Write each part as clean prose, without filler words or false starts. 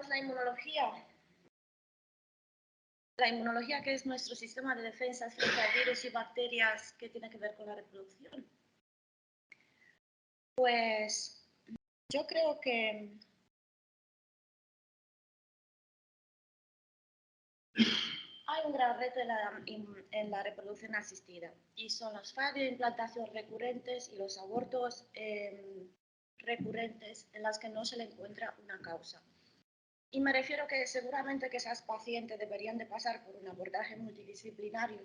tenemos la inmunología. La inmunología, que es nuestro sistema de defensa frente a virus y bacterias que tiene que ver con la reproducción. Pues yo creo que hay un gran reto en la reproducción asistida y son las fallas de implantación recurrentes y los abortos recurrentes en las que no se le encuentra una causa. Y me refiero que seguramente que esas pacientes deberían de pasar por un abordaje multidisciplinario.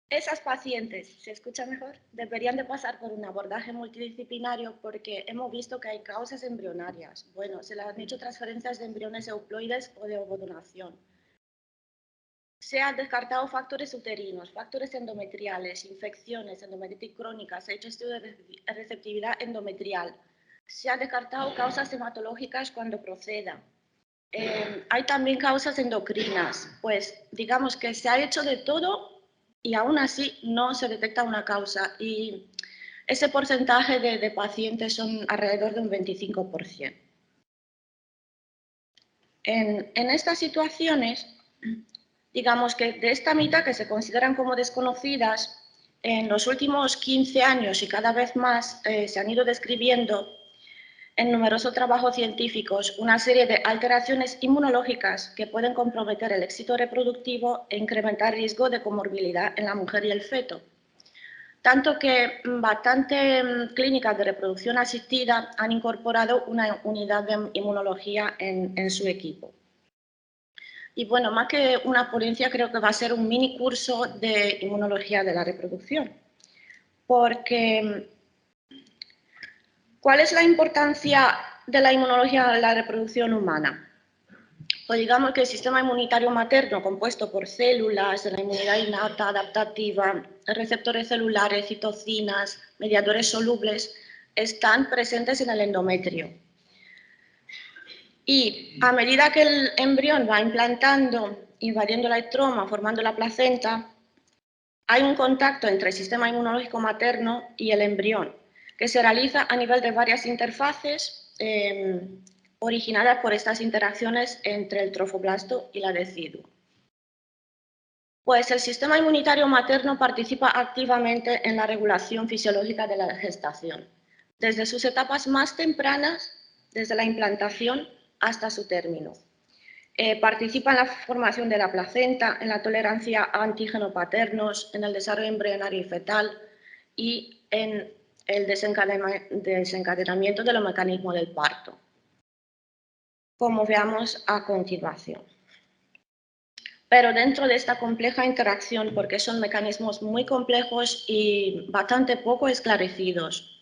Esas pacientes, ¿se escucha mejor? Deberían de pasar por un abordaje multidisciplinario porque hemos visto que hay causas embrionarias. Bueno, se les han hecho transferencias de embriones euploides o de ovodonación. Se han descartado factores uterinos, factores endometriales, infecciones, endometritis crónica, se ha hecho estudio de receptividad endometrial. Se han descartado causas hematológicas cuando proceda. Hay también causas endocrinas. Pues digamos que se ha hecho de todo y aún así no se detecta una causa. Y ese porcentaje de pacientes son alrededor de un 25%. En estas situaciones, digamos que de esta mitad que se consideran como desconocidas, en los últimos 15 años y cada vez más se han ido describiendo en numerosos trabajos científicos una serie de alteraciones inmunológicas que pueden comprometer el éxito reproductivo e incrementar el riesgo de comorbilidad en la mujer y el feto. Tanto que bastantes clínicas de reproducción asistida han incorporado una unidad de inmunología en su equipo. Y bueno, más que una ponencia, creo que va a ser un mini curso de inmunología de la reproducción. Porque, ¿cuál es la importancia de la inmunología de la reproducción humana? Pues digamos que el sistema inmunitario materno, compuesto por células de la inmunidad innata, adaptativa, receptores celulares, citocinas, mediadores solubles, están presentes en el endometrio. Y a medida que el embrión va implantando, invadiendo el estroma, formando la placenta, hay un contacto entre el sistema inmunológico materno y el embrión, que se realiza a nivel de varias interfaces originadas por estas interacciones entre el trofoblasto y la deciduo. Pues el sistema inmunitario materno participa activamente en la regulación fisiológica de la gestación, desde sus etapas más tempranas, desde la implantación hasta su término. Participa en la formación de la placenta, en la tolerancia a antígenos paternos, en el desarrollo embrionario y fetal y en el desencadenamiento de los mecanismos del parto, como veamos a continuación. Pero dentro de esta compleja interacción, porque son mecanismos muy complejos y bastante poco esclarecidos,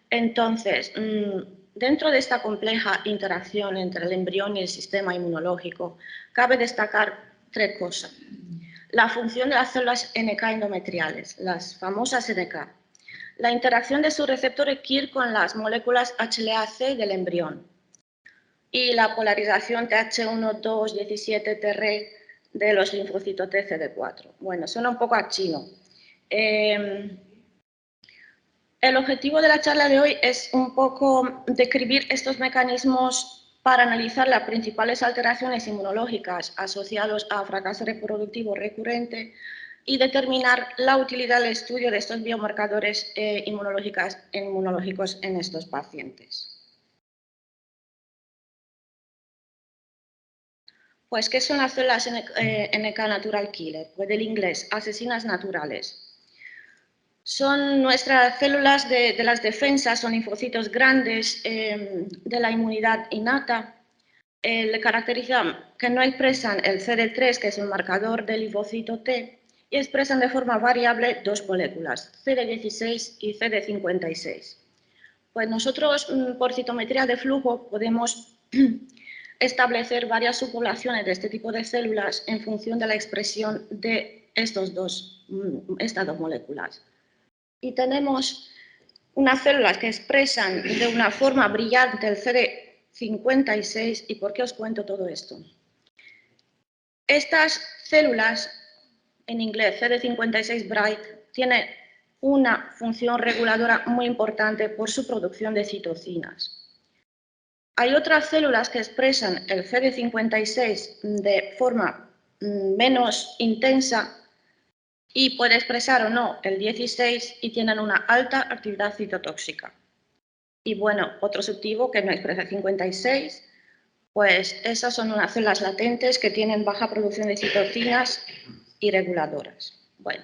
entonces, dentro de esta compleja interacción entre el embrión y el sistema inmunológico, cabe destacar tres cosas. La función de las células NK endometriales, las famosas NK, la interacción de sus receptores KIR con las moléculas HLA-C del embrión y la polarización TH1-2-17-TR de los linfocitos TCD4. Bueno, suena un poco a chino. El objetivo de la charla de hoy es un poco describir estos mecanismos para analizar las principales alteraciones inmunológicas asociadas a fracaso reproductivo recurrente y determinar la utilidad del estudio de estos biomarcadores inmunológicos en estos pacientes. Pues, ¿qué son las células NK Natural Killer? Pues del inglés, asesinas naturales. Son nuestras células de las defensas, son linfocitos grandes de la inmunidad innata. Le caracterizan que no expresan el CD3, que es el marcador del linfocito T, y expresan de forma variable dos moléculas, CD16 y CD56. Pues nosotros, por citometría de flujo, podemos establecer varias subpoblaciones de este tipo de células en función de la expresión de estas dos moléculas. Y tenemos unas células que expresan de una forma brillante el CD56. ¿Y por qué os cuento todo esto? Estas células, en inglés CD56 bright, tienen una función reguladora muy importante por su producción de citocinas. Hay otras células que expresan el CD56 de forma menos intensa y puede expresar o no el 16 y tienen una alta actividad citotóxica. Y bueno, otro subtipo que no expresa 56, pues esas son unas células latentes que tienen baja producción de citocinas y reguladoras. Bueno,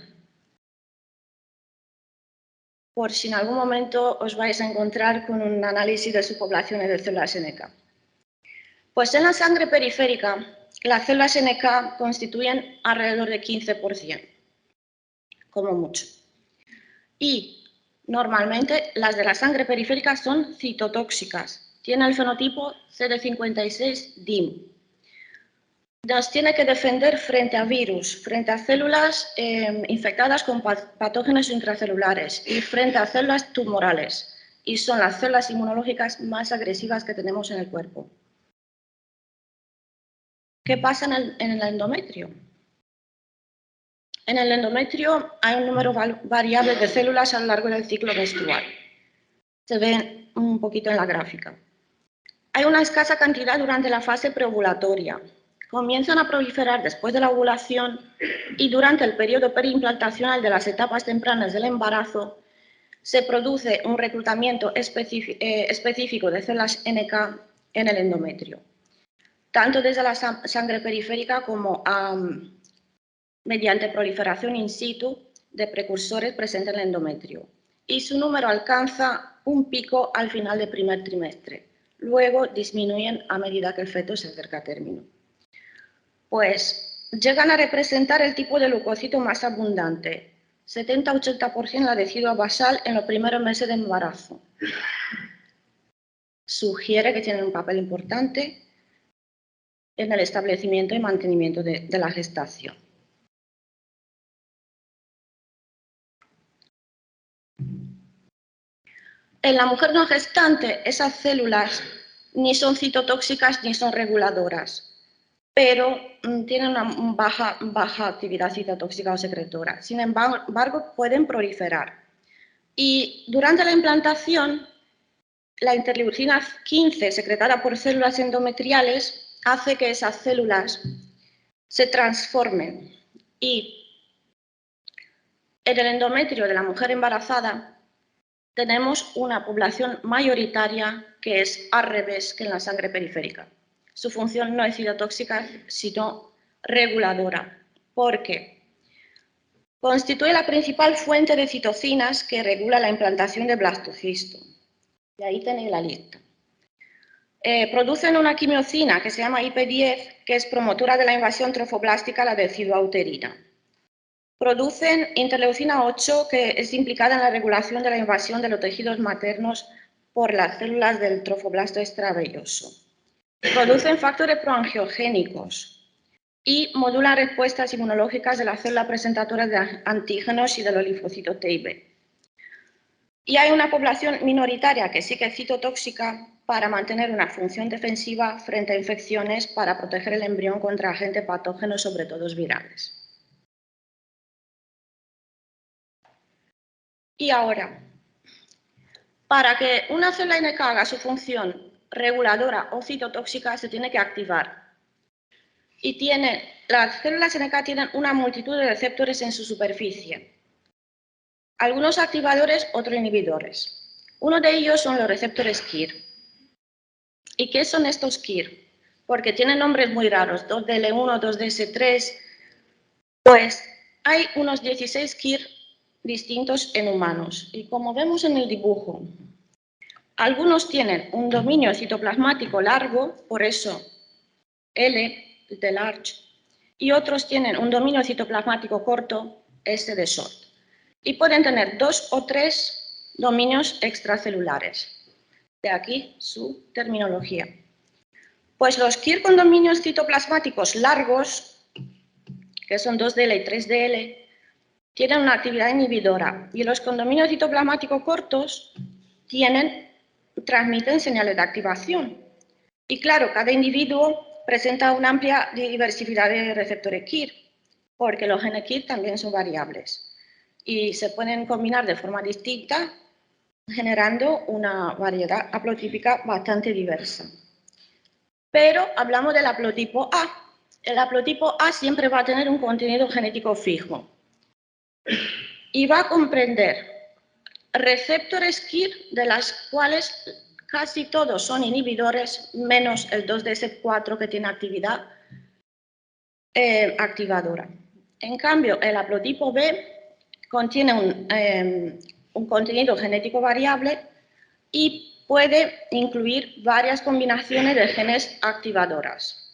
por si en algún momento os vais a encontrar con un análisis de subpoblaciones de células NK. Pues en la sangre periférica, las células NK constituyen alrededor de 15%, como mucho. Y normalmente las de la sangre periférica son citotóxicas. Tiene el fenotipo CD56-DIM. Nos tiene que defender frente a virus, frente a células infectadas con patógenos intracelulares y frente a células tumorales. Y son las células inmunológicas más agresivas que tenemos en el cuerpo. ¿Qué pasa en el endometrio? En el endometrio hay un número variable de células a lo largo del ciclo menstrual. Se ven un poquito en la gráfica. Hay una escasa cantidad durante la fase preovulatoria. Comienzan a proliferar después de la ovulación y durante el periodo periimplantacional de las etapas tempranas del embarazo se produce un reclutamiento específico de células NK en el endometrio, tanto desde la sangre periférica como mediante proliferación in situ de precursores presentes en el endometrio. Y su número alcanza un pico al final del primer trimestre. Luego disminuyen a medida que el feto se acerca a término. Pues llegan a representar el tipo de leucocito más abundante, 70-80% la decidua basal en los primeros meses de embarazo. Sugiere que tienen un papel importante en el establecimiento y mantenimiento de la gestación. En la mujer no gestante, esas células ni son citotóxicas ni son reguladoras, pero tienen una baja actividad citotóxica o secretora. Sin embargo, pueden proliferar. Y durante la implantación, la interleucina 15 secretada por células endometriales hace que esas células se transformen. Y en el endometrio de la mujer embarazada tenemos una población mayoritaria que es al revés que en la sangre periférica. Su función no es citotóxica, sino reguladora, porque constituye la principal fuente de citocinas que regula la implantación de blastocisto. Y ahí tenéis la lista. Producen una quimiocina que se llama IP10, que es promotora de la invasión trofoblástica a la decidua uterina. Producen interleucina 8, que es implicada en la regulación de la invasión de los tejidos maternos por las células del trofoblasto extravelloso. Producen factores proangiogénicos y modulan respuestas inmunológicas de las células presentadoras de antígenos y de los linfocitos TIB. Y hay una población minoritaria que sí que es citotóxica para mantener una función defensiva frente a infecciones para proteger el embrión contra agentes patógenos, sobre todo virales. Y ahora, para que una célula NK haga su función reguladora o citotóxica, se tiene que activar. Y las células NK tienen una multitud de receptores en su superficie. Algunos activadores, otros inhibidores. Uno de ellos son los receptores KIR. ¿Y qué son estos KIR? Porque tienen nombres muy raros, 2DL1, 2DS3. Pues hay unos 16 KIR distintos en humanos. Y como vemos en el dibujo, algunos tienen un dominio citoplasmático largo, por eso L de large, y otros tienen un dominio citoplasmático corto, S de short. Y pueden tener 2 o 3 dominios extracelulares. De aquí su terminología. Pues los KIR con dominios citoplasmáticos largos, que son 2DL y 3DL, tienen una actividad inhibidora. Y los con dominio citoplasmático cortos transmiten señales de activación. Y claro, cada individuo presenta una amplia diversidad de receptores KIR, porque los genes KIR también son variables y se pueden combinar de forma distinta generando una variedad haplotípica bastante diversa. Pero hablamos del haplotipo A. El haplotipo A siempre va a tener un contenido genético fijo y va a comprender receptores KIR, de las cuales casi todos son inhibidores, menos el 2DS4 que tiene actividad activadora. En cambio, el haplotipo B contiene un contenido genético variable y puede incluir varias combinaciones de genes activadoras.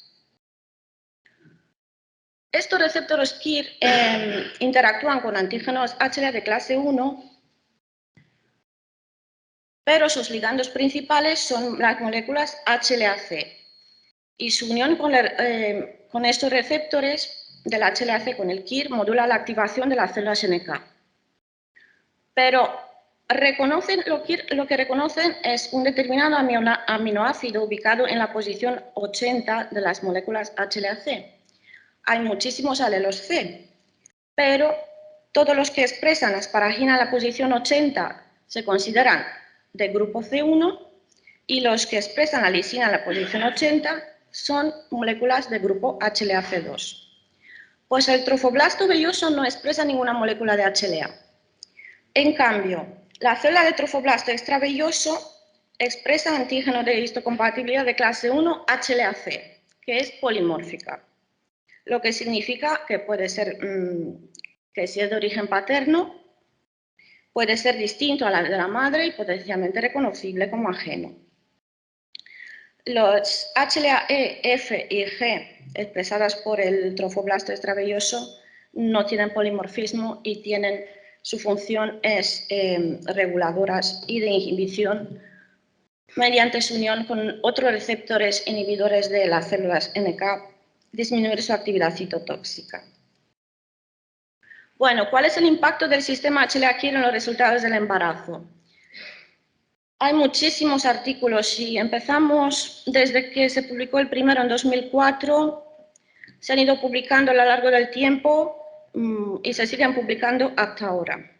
Estos receptores KIR interactúan con antígenos HLA de clase 1, pero sus ligandos principales son las moléculas HLA-C. Y su unión con estos receptores del HLA-C con el KIR modula la activación de las células NK. Pero lo que reconocen es un determinado aminoácido ubicado en la posición 80 de las moléculas HLA-C. Hay muchísimos alelos C, pero todos los que expresan la asparagina en la posición 80 se consideran de grupo C1 y los que expresan la lisina en la posición 80 son moléculas de grupo HLA-C2. Pues el trofoblasto velloso no expresa ninguna molécula de HLA. En cambio, la célula de trofoblasto extravelloso expresa antígeno de histocompatibilidad de clase 1 HLA-C, que es polimórfica, lo que significa que puede ser, que si es de origen paterno, puede ser distinto a la de la madre y potencialmente reconocible como ajeno. Los HLA-E, F y G expresadas por el trofoblasto extravelloso no tienen polimorfismo y su función es reguladoras y de inhibición mediante su unión con otros receptores inhibidores de las células NK, disminuir su actividad citotóxica. Bueno, ¿cuál es el impacto del sistema HLA-KIR en los resultados del embarazo? Hay muchísimos artículos y empezamos desde que se publicó el primero en 2004, se han ido publicando a lo largo del tiempo y se siguen publicando hasta ahora.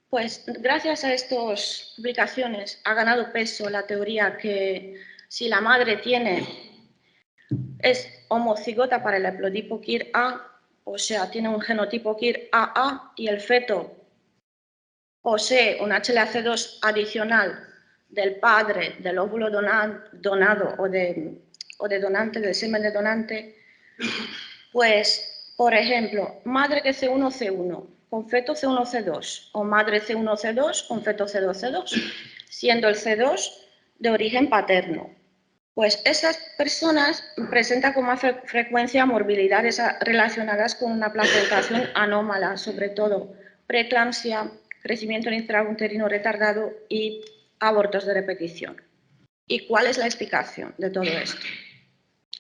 Pues gracias a estas publicaciones ha ganado peso la teoría que si la madre es homocigota para el haplotipo KIR-A, o sea, tiene un genotipo KIR-AA y el feto posee un HLA-C2 adicional del padre, del óvulo donado o de donante, del semen de donante, pues, por ejemplo, madre que C1-C1 con feto C1-C2 o madre C1-C2 con feto C2-C2, siendo el C2 de origen paterno. Pues esas personas presentan con más frecuencia morbilidades relacionadas con una placentación anómala, sobre todo preeclampsia, crecimiento intrauterino retardado y abortos de repetición. ¿Y cuál es la explicación de todo esto?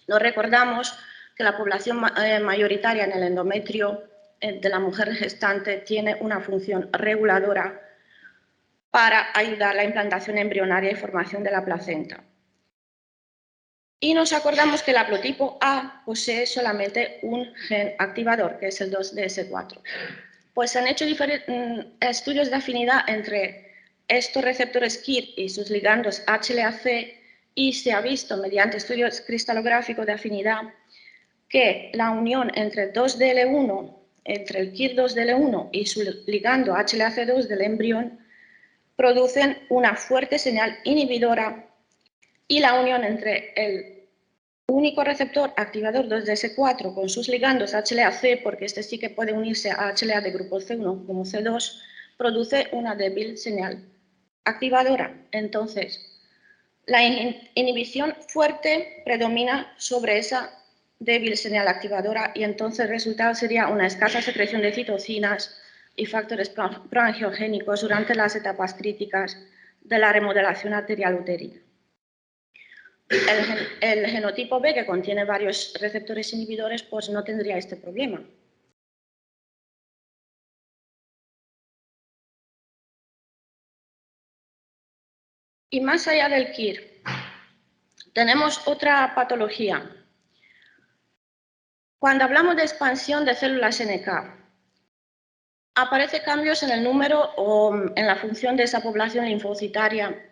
Nos recordamos que la población mayoritaria en el endometrio de la mujer gestante tiene una función reguladora para ayudar a la implantación embrionaria y formación de la placenta. Y nos acordamos que el haplotipo A posee solamente un gen activador, que es el 2DS4. Pues se han hecho estudios de afinidad entre estos receptores KIR y sus ligandos HLA-C y se ha visto mediante estudios cristalográficos de afinidad que la unión entre 2DL1, entre el KIR2DL1 y su ligando HLA-C2 del embrión producen una fuerte señal inhibidora y la unión entre el único receptor activador 2DS4 con sus ligandos HLA-C, porque este sí que puede unirse a HLA de grupo C1 como C2, produce una débil señal activadora. Entonces, la inhibición fuerte predomina sobre esa débil señal activadora y entonces el resultado sería una escasa secreción de citocinas y factores proangiogénicos durante las etapas críticas de la remodelación arterial uterina. El genotipo B, que contiene varios receptores inhibidores, pues no tendría este problema. Y más allá del KIR, tenemos otra patología. Cuando hablamos de expansión de células NK, aparecen cambios en el número o en la función de esa población linfocitaria.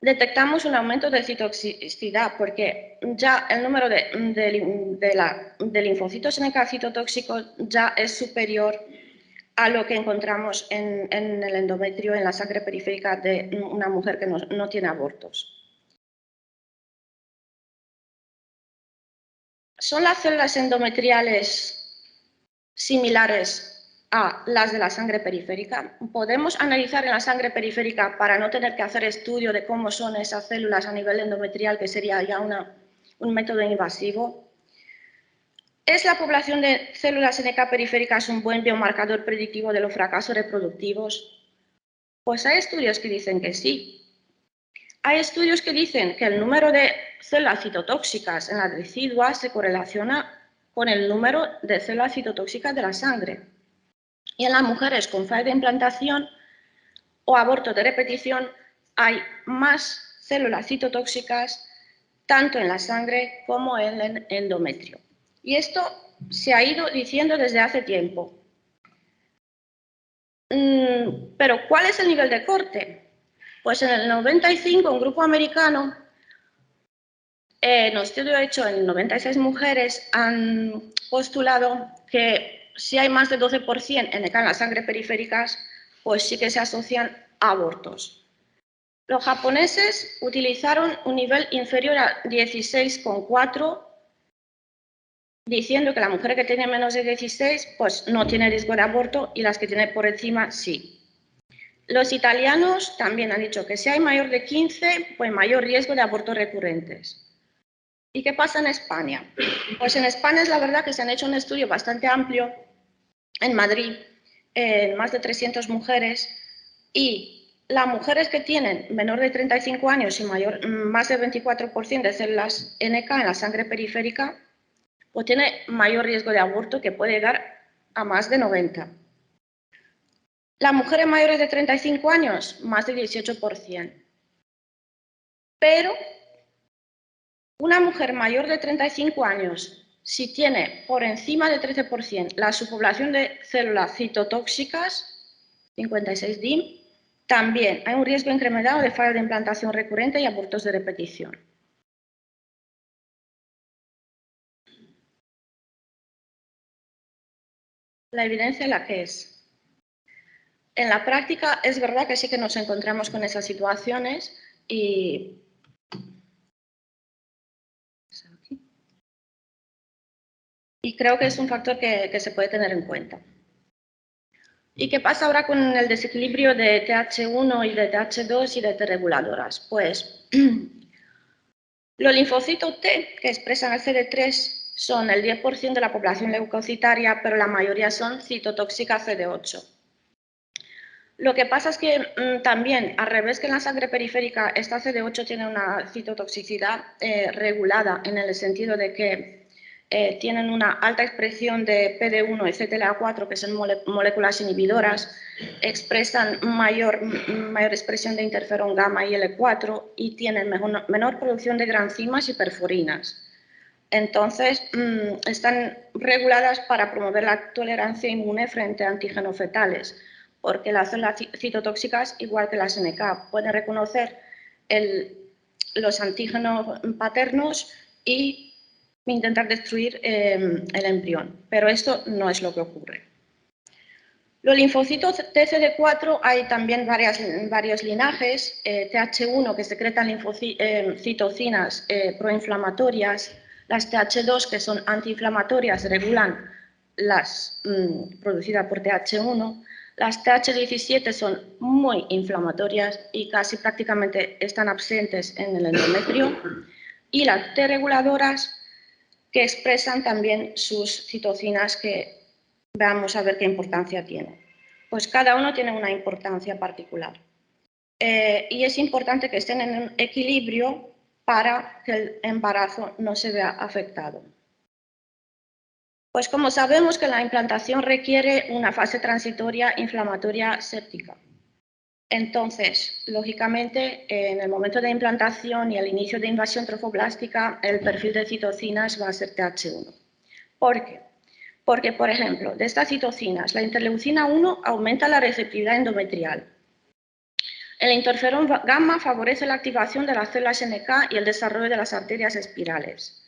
Detectamos un aumento de citotoxicidad porque ya el número de linfocitos NK citotóxicos ya es superior a lo que encontramos en el endometrio, en la sangre periférica de una mujer que no tiene abortos. ¿Son las células endometriales similares a las de la sangre periférica? ¿Podemos analizar en la sangre periférica para no tener que hacer estudio de cómo son esas células a nivel endometrial, que sería ya un método invasivo? ¿Es la población de células NK periféricas un buen biomarcador predictivo de los fracasos reproductivos? Pues hay estudios que dicen que sí. Hay estudios que dicen que el número de células citotóxicas en las residuas se correlaciona con el número de células citotóxicas de la sangre. Y en las mujeres con fallo de implantación o aborto de repetición hay más células citotóxicas tanto en la sangre como en el endometrio. Y esto se ha ido diciendo desde hace tiempo. Pero ¿cuál es el nivel de corte? Pues en el 95 un grupo americano, en un estudio hecho en 96 mujeres, han postulado que si hay más de 12% NK en las sangre periféricas, pues sí que se asocian a abortos. Los japoneses utilizaron un nivel inferior a 16,4, diciendo que la mujer que tiene menos de 16 pues no tiene riesgo de aborto y las que tienen por encima sí. Los italianos también han dicho que si hay mayor de 15, pues mayor riesgo de abortos recurrentes. ¿Y qué pasa en España? Pues en España es la verdad que se han hecho un estudio bastante amplio en Madrid, en más de 300 mujeres, y las mujeres que tienen menor de 35 años y más del 24% de células NK en la sangre periférica, pues tiene mayor riesgo de aborto, que puede llegar a más de 90. Las mujeres mayores de 35 años, más del 18%. Pero una mujer mayor de 35 años, si tiene por encima del 13% la subpoblación de células citotóxicas, 56 DIM, también hay un riesgo incrementado de fallo de implantación recurrente y abortos de repetición. La evidencia la que es. En la práctica es verdad que sí que nos encontramos con esas situaciones y creo que es un factor que se puede tener en cuenta. ¿Y qué pasa ahora con el desequilibrio de TH1 y de TH2 y de T reguladoras? Pues los linfocitos T que expresan el CD3 son el 10% de la población leucocitaria, pero la mayoría son citotóxicas CD8. Lo que pasa es que también, al revés que en la sangre periférica, esta CD8 tiene una citotoxicidad regulada, en el sentido de que tienen una alta expresión de PD1 y CTLA4, que son moléculas inhibidoras, expresan mayor expresión de interferón gamma y L4 y tienen menor producción de granzimas y perforinas. Entonces, están reguladas para promover la tolerancia inmune frente a antígenos fetales, porque las células citotóxicas, igual que las NK, pueden reconocer los antígenos paternos y intentar destruir el embrión, pero esto no es lo que ocurre. Los linfocitos TCD4 hay también varios linajes, TH1 que secretan citocinas proinflamatorias, las TH2 que son antiinflamatorias, regulan las producidas por TH1, las TH17 son muy inflamatorias y casi prácticamente están ausentes en el endometrio, y las T reguladoras que expresan también sus citocinas, que vamos a ver qué importancia tiene. Pues cada uno tiene una importancia particular. Y es importante que estén en un equilibrio para que el embarazo no se vea afectado. Pues como sabemos que la implantación requiere una fase transitoria inflamatoria séptica. Entonces, lógicamente, en el momento de implantación y el inicio de invasión trofoblástica, el perfil de citocinas va a ser TH1. ¿Por qué? Porque, por ejemplo, de estas citocinas, la interleucina 1 aumenta la receptividad endometrial. El interferón gamma favorece la activación de las células NK y el desarrollo de las arterias espirales.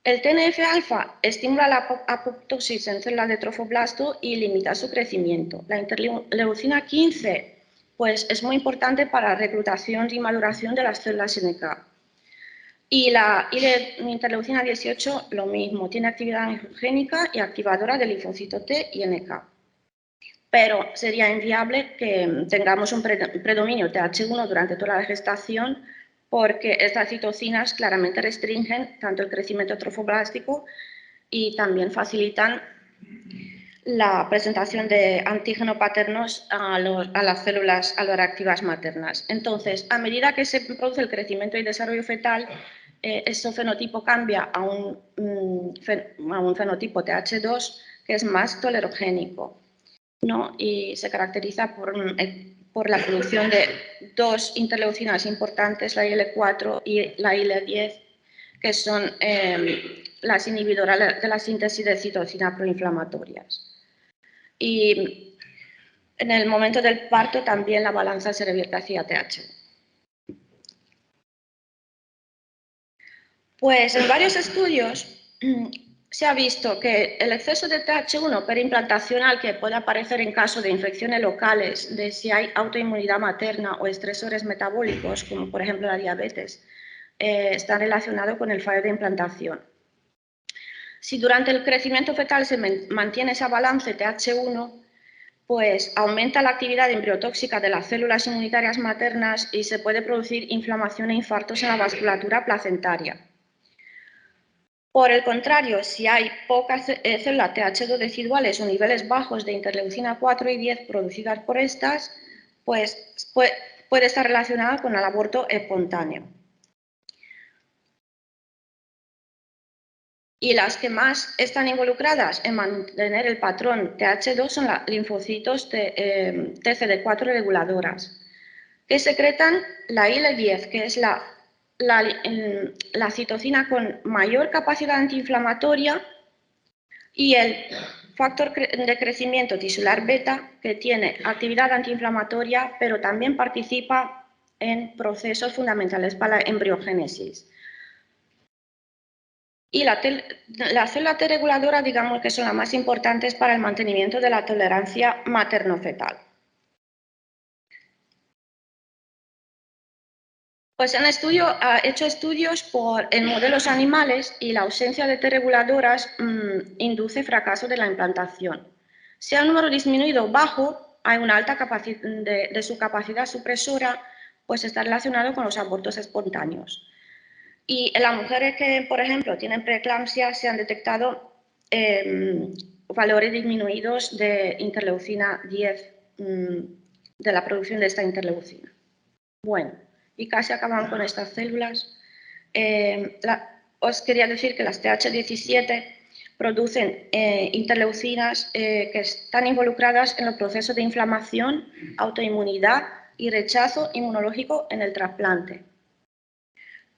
El TNF-alfa estimula la apoptosis en células de trofoblasto y limita su crecimiento. La interleucina 15 pues, es muy importante para la reclutación y maduración de las células NK. Y la interleucina 18 lo mismo, tiene actividad angiogénica y activadora del linfocito T y NK. Pero sería inviable que tengamos un predominio TH1 durante toda la gestación, porque estas citocinas claramente restringen tanto el crecimiento trofoblástico y también facilitan la presentación de antígenos paternos a las células aloreactivas maternas. Entonces, a medida que se produce el crecimiento y desarrollo fetal, este fenotipo cambia a un fenotipo TH2 que es más tolerogénico, ¿no? Y se caracteriza por la producción de dos interleucinas importantes, la IL-4 y la IL-10, que son las inhibidoras de la síntesis de citocina proinflamatorias. Y en el momento del parto también la balanza se revierte hacia TH. Pues en varios estudios se ha visto que el exceso de TH1 perimplantacional que puede aparecer en caso de infecciones locales, de si hay autoinmunidad materna o estresores metabólicos, como por ejemplo la diabetes, está relacionado con el fallo de implantación. Si durante el crecimiento fetal se mantiene esa balance TH1, pues aumenta la actividad embriotóxica de las células inmunitarias maternas y se puede producir inflamación e infartos en la vasculatura placentaria. Por el contrario, si hay pocas células TH2 residuales o niveles bajos de interleucina 4 y 10 producidas por estas, pues puede estar relacionada con el aborto espontáneo. Y las que más están involucradas en mantener el patrón TH2 son los linfocitos TCD4 reguladoras, que secretan la IL-10, que es la citocina con mayor capacidad antiinflamatoria, y el factor de crecimiento tisular beta, que tiene actividad antiinflamatoria, pero también participa en procesos fundamentales para la embriogénesis. Y la célula T reguladora, digamos que son las más importantes para el mantenimiento de la tolerancia materno-fetal. Pues se han hecho estudios en modelos animales y la ausencia de T reguladoras induce fracaso de la implantación. Si el número disminuido bajo, hay una alta capacidad de su capacidad supresora, pues está relacionado con los abortos espontáneos. Y en las mujeres que, por ejemplo, tienen preeclampsia, se han detectado valores disminuidos de interleucina 10, de la producción de esta interleucina. Bueno, y casi acabamos con estas células. Os quería decir que las TH17 producen interleucinas que están involucradas en el proceso de inflamación, autoinmunidad y rechazo inmunológico en el trasplante.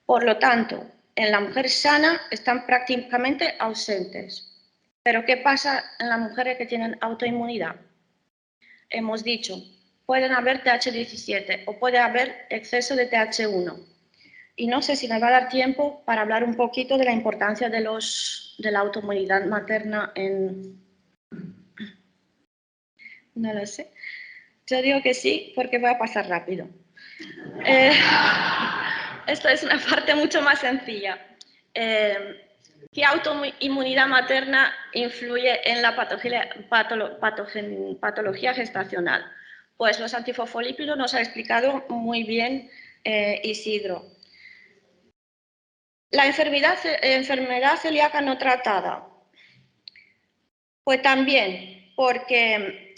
Por lo tanto, en la mujer sana están prácticamente ausentes. Pero ¿qué pasa en las mujeres que tienen autoinmunidad? Hemos dicho, pueden haber TH17 o puede haber exceso de TH1. Y no sé si me va a dar tiempo para hablar un poquito de la importancia de la autoinmunidad materna en... No lo sé. Yo digo que sí porque voy a pasar rápido. Esto es una parte mucho más sencilla. ¿Qué autoinmunidad materna influye en la patología gestacional? Pues los antifosfolípidos nos ha explicado muy bien Isidro. La enfermedad celíaca no tratada, pues también porque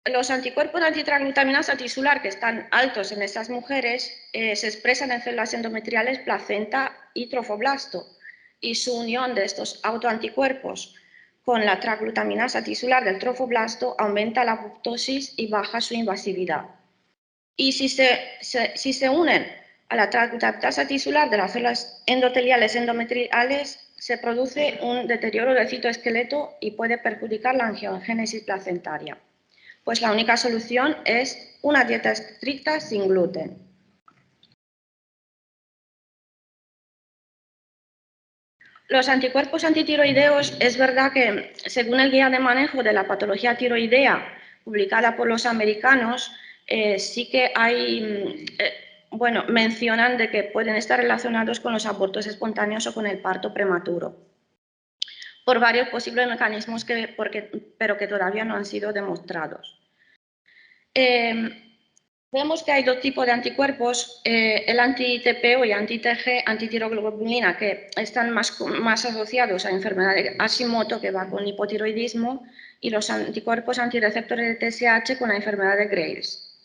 los anticuerpos de antitraglutamina tisular que están altos en estas mujeres se expresan en células endometriales, placenta y trofoblasto, y su unión de estos autoanticuerpos con la traglutamina tisular del trofoblasto aumenta la apoptosis y baja su invasividad. Y si se unen a la traglutamina tisular de las células endoteliales endometriales, se produce un deterioro del citoesqueleto y puede perjudicar la angiogénesis placentaria. Pues la única solución es una dieta estricta sin gluten. Los anticuerpos antitiroideos, es verdad que según el guía de manejo de la patología tiroidea publicada por los americanos, sí que hay, mencionan de que pueden estar relacionados con los abortos espontáneos o con el parto prematuro, por varios posibles mecanismos pero que todavía no han sido demostrados. Vemos que hay dos tipos de anticuerpos, el anti-TPO y anti-TG, antitiroglobulina, que están más asociados a enfermedad de Hashimoto, que va con hipotiroidismo, y los anticuerpos antireceptores de TSH con la enfermedad de Graves.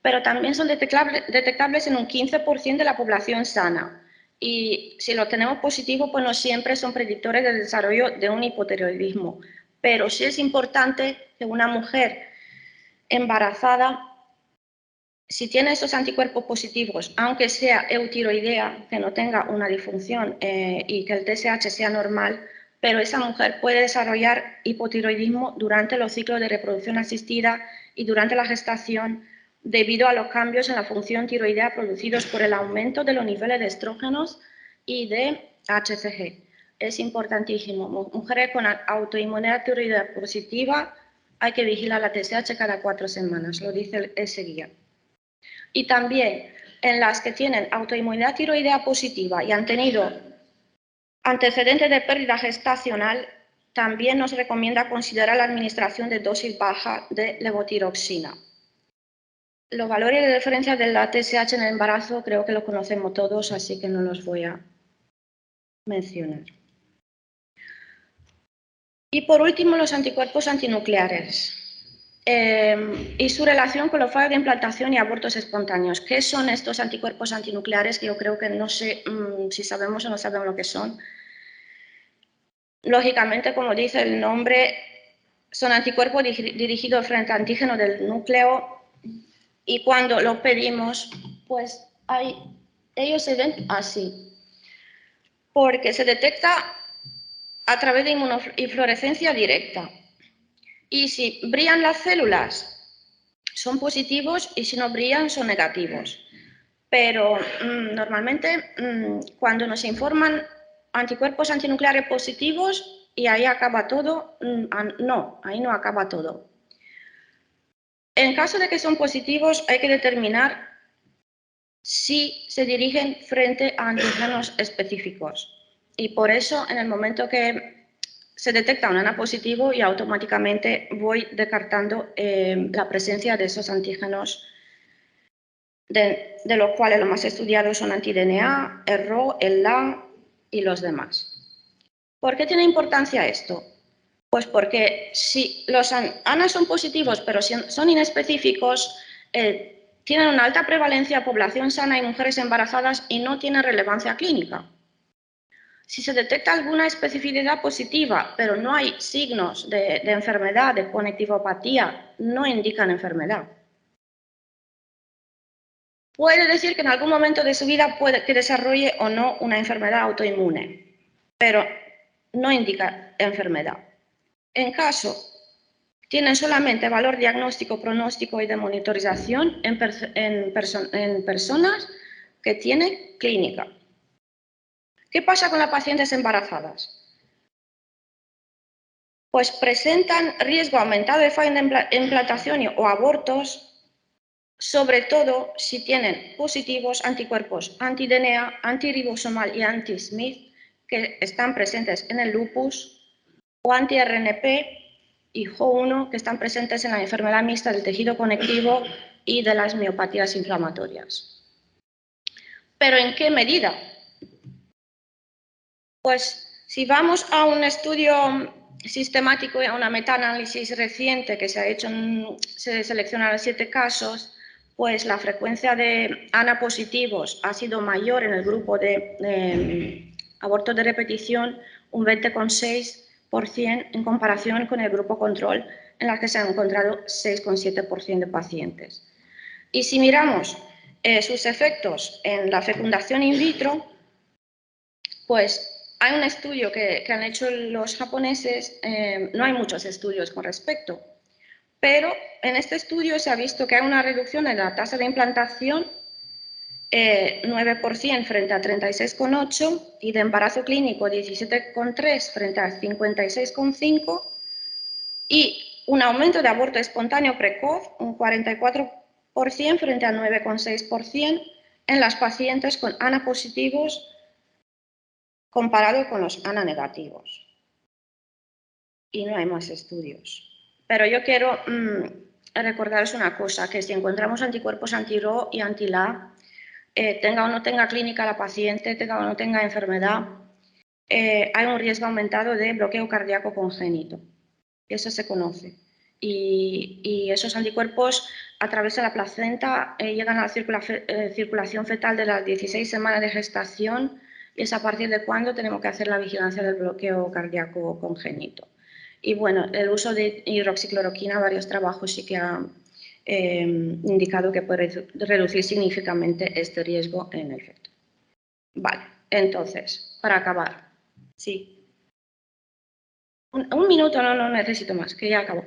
Pero también son detectables en un 15% de la población sana. Y si lo tenemos positivo, pues no siempre son predictores del desarrollo de un hipotiroidismo. Pero sí es importante que una mujer embarazada, si tiene estos anticuerpos positivos, aunque sea eutiroidea, que no tenga una disfunción y que el TSH sea normal, pero esa mujer puede desarrollar hipotiroidismo durante los ciclos de reproducción asistida y durante la gestación debido a los cambios en la función tiroidea producidos por el aumento de los niveles de estrógenos y de HCG. Es importantísimo. Mujeres con autoinmunidad tiroidea positiva hay que vigilar la TSH cada 4 semanas, lo dice ese guía. Y también en las que tienen autoinmunidad tiroidea positiva y han tenido antecedentes de pérdida gestacional, también nos recomienda considerar la administración de dosis baja de levotiroxina. Los valores de referencia de la TSH en el embarazo creo que los conocemos todos, así que no los voy a mencionar. Y por último, los anticuerpos antinucleares. Y su relación con los fallos de implantación y abortos espontáneos. ¿Qué son estos anticuerpos antinucleares? Que yo creo que no sé si sabemos o no sabemos lo que son. Lógicamente, como dice el nombre, son anticuerpos dirigidos frente a antígenos del núcleo y cuando los pedimos, pues ellos se ven así, porque se detecta a través de inmunofluorescencia directa. Y si brillan las células, son positivos y si no brillan, son negativos. Pero normalmente cuando nos informan anticuerpos antinucleares positivos y ahí acaba todo, no, ahí no acaba todo. En caso de que son positivos, hay que determinar si se dirigen frente a antígenos específicos. Y por eso, en el momento que se detecta un ANA positivo y automáticamente voy descartando la presencia de esos antígenos, de los cuales los más estudiados son anti-DNA, el RO, el LA y los demás. ¿Por qué tiene importancia esto? Pues porque si los ANA son positivos pero son inespecíficos, tienen una alta prevalencia en población sana y mujeres embarazadas y no tienen relevancia clínica. Si se detecta alguna especificidad positiva, pero no hay signos de enfermedad, de conectivopatía, no indican enfermedad. Puede decir que en algún momento de su vida puede que desarrolle o no una enfermedad autoinmune, pero no indica enfermedad. En caso, tienen solamente valor diagnóstico, pronóstico y de monitorización en personas que tienen clínica. ¿Qué pasa con las pacientes embarazadas? Pues presentan riesgo aumentado de fallo de implantación o abortos, sobre todo si tienen positivos anticuerpos anti-DNA, antirribosomal y anti-Smith que están presentes en el lupus, o anti-RNP y Jo1 que están presentes en la enfermedad mixta del tejido conectivo y de las miopatías inflamatorias. ¿Pero en qué medida? Pues si vamos a un estudio sistemático, a una metaanálisis reciente que se ha hecho, se seleccionaron 7 casos, pues la frecuencia de ANA positivos ha sido mayor en el grupo de abortos de repetición, un 20,6% en comparación con el grupo control, en la que se han encontrado 6,7% de pacientes. Y si miramos sus efectos en la fecundación in vitro, pues Hay un estudio que han hecho los japoneses, no hay muchos estudios con respecto, pero en este estudio se ha visto que hay una reducción en la tasa de implantación 9% frente a 36,8% y de embarazo clínico 17,3% frente a 56,5% y un aumento de aborto espontáneo precoz un 44% frente al 9,6% en las pacientes con ANA positivos comparado con los ANA negativos. Y no hay más estudios. Pero yo quiero recordaros una cosa, que si encontramos anticuerpos anti-RO y anti-LA, tenga o no tenga clínica la paciente, tenga o no tenga enfermedad, hay un riesgo aumentado de bloqueo cardíaco congénito. Eso se conoce. Y esos anticuerpos atravesan la placenta, llegan a la circulación fetal de las 16 semanas de gestación y es a partir de cuando tenemos que hacer la vigilancia del bloqueo cardíaco congénito. Y bueno, el uso de hidroxicloroquina, varios trabajos sí que han indicado que puede reducir significativamente este riesgo en el feto. Vale, entonces, para acabar, sí. Un minuto, no necesito más, que ya acabo.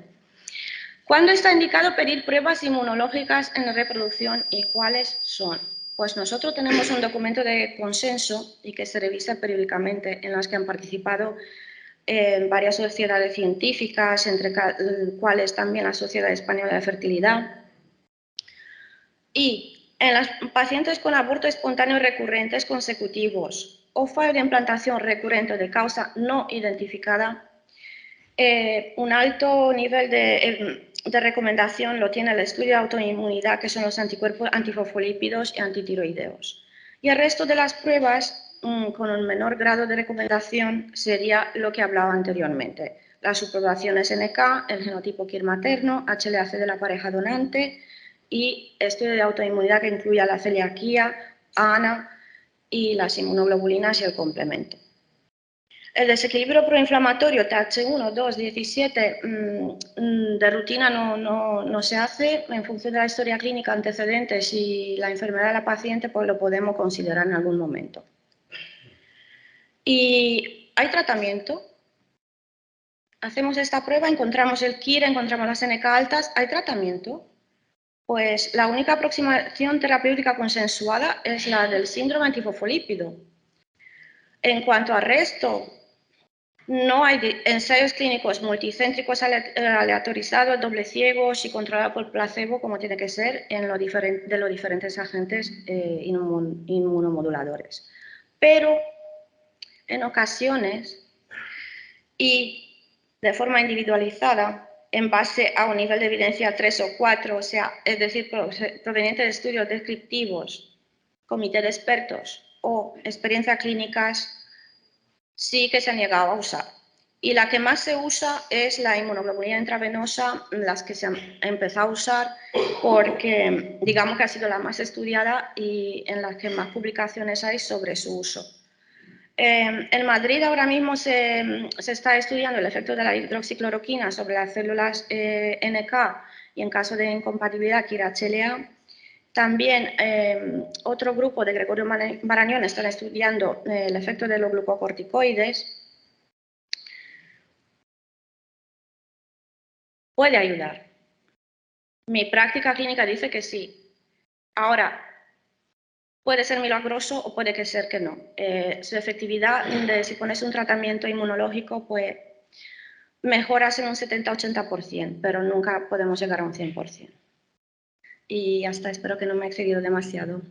¿Cuándo está indicado pedir pruebas inmunológicas en reproducción y cuáles son? Pues nosotros tenemos un documento de consenso y que se revisa periódicamente en las que han participado varias sociedades científicas, entre cuales también la Sociedad Española de Fertilidad. Y en las pacientes con aborto espontáneo recurrentes consecutivos o fallo de implantación recurrente de causa no identificada, un alto nivel de recomendación lo tiene el estudio de autoinmunidad, que son los anticuerpos antifosfolípidos y antitiroideos. Y el resto de las pruebas, con un menor grado de recomendación, sería lo que hablaba anteriormente. Las subpoblaciones NK, el genotipo KIR materno, HLA-C de la pareja donante y estudio de autoinmunidad que incluya la celiaquía, ANA y las inmunoglobulinas y el complemento. El desequilibrio proinflamatorio TH1, 2, 17 de rutina no se hace. En función de la historia clínica, antecedentes y la enfermedad de la paciente, pues lo podemos considerar en algún momento. ¿Y hay tratamiento? Hacemos esta prueba, encontramos el KIR, encontramos las NK altas. ¿Hay tratamiento? Pues la única aproximación terapéutica consensuada es la del síndrome antifosfolípido. En cuanto al resto, no hay ensayos clínicos multicéntricos aleatorizados, doble ciegos y controlados por placebo, como tiene que ser de los diferentes agentes inmunomoduladores. Pero en ocasiones y de forma individualizada, en base a un nivel de evidencia 3 o 4, o sea, es decir, proveniente de estudios descriptivos, comité de expertos o experiencias clínicas, sí que se han llegado a usar. Y la que más se usa es la inmunoglobulina intravenosa, las que se han empezado a usar porque digamos que ha sido la más estudiada y en las que más publicaciones hay sobre su uso. En Madrid ahora mismo se está estudiando el efecto de la hidroxicloroquina sobre las células NK y en caso de incompatibilidad KIR-HLA. También otro grupo de Gregorio Marañón está estudiando el efecto de los glucocorticoides. Puede ayudar. Mi práctica clínica dice que sí. Ahora, puede ser milagroso o puede ser que no. Su efectividad, si pones un tratamiento inmunológico, pues mejoras en un 70-80%, pero nunca podemos llegar a un 100%. Y hasta espero que no me he excedido demasiado.